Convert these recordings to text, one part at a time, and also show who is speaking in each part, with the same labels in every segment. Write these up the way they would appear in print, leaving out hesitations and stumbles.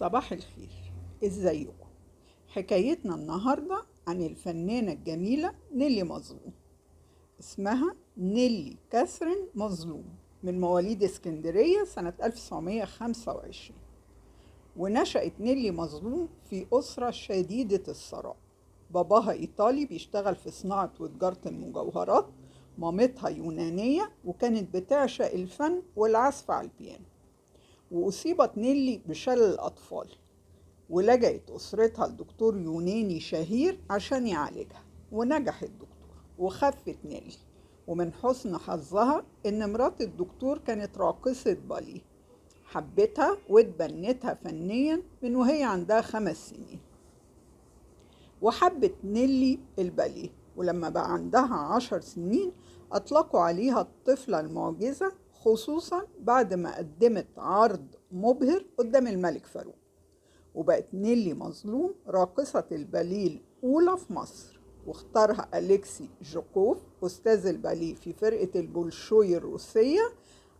Speaker 1: صباح الخير، ازيكم؟ حكايتنا النهاردة عن الفنانة الجميلة نيلي مظلوم. اسمها نيلي كاثرين مظلوم، من مواليد اسكندرية سنة 1925. ونشأت نيلي مظلوم في أسرة شديدة الثراء. باباها إيطالي بيشتغل في صناعة وتجارة المجوهرات، مامتها يونانية وكانت بتعشق الفن والعزف على البيانو. وأصيبت نيلي بشلل الأطفال، ولجأت أسرتها لدكتور يوناني شهير عشان يعالجها، ونجح الدكتور وخفت نيلي. ومن حسن حظها إن مرات الدكتور كانت راقصة باليه، حبتها واتبنتها فنيا من وهي عندها 5 سنين. وحبت نيلي الباليه، ولما بقى عندها 10 سنين أطلقوا عليها الطفلة المعجزة، خصوصا بعد ما قدمت عرض مبهر قدام الملك فاروق. وبقت نيلي مظلوم راقصة الباليه الأولى في مصر، واختارها أليكسي جوكوف أستاذ الباليه في فرقة البولشوي الروسية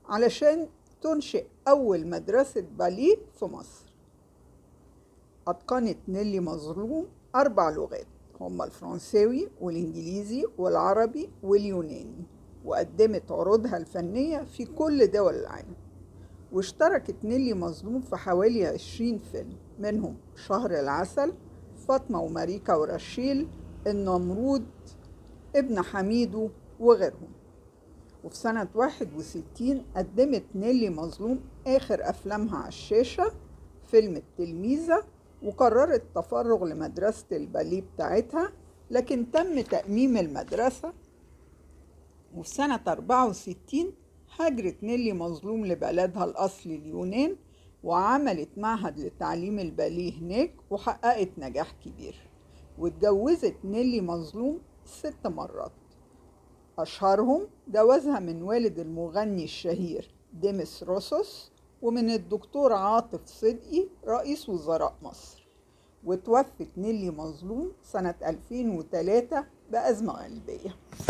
Speaker 1: علشان تنشئ أول مدرسة باليه في مصر. أتقنت نيلي مظلوم 4 لغات، هما الفرنساوي والإنجليزي والعربي واليوناني، وقدمت عروضها الفنية في كل دول العالم. واشتركت نيلي مظلوم في حوالي 20 فيلم، منهم شهر العسل، فاطمة وماريكا ورشيل، النمرود، ابن حميدو وغيرهم. وفي سنة 61 قدمت نيلي مظلوم آخر أفلامها على الشاشة، فيلم التلميذة، وقررت تفرغ لمدرسة الباليه بتاعتها، لكن تم تأميم المدرسة. وفي سنة 64 هاجرت نيلي مظلوم لبلدها الأصلي اليونان، وعملت معهد لتعليم الباليه هناك وحققت نجاح كبير. واتجوزت نيلي مظلوم 6 مرات، أشهرهم جوازها من والد المغني الشهير ديمس روسوس، ومن الدكتور عاطف صدقي رئيس وزراء مصر. وتوفت نيلي مظلوم سنة 2003 بأزمة قلبية.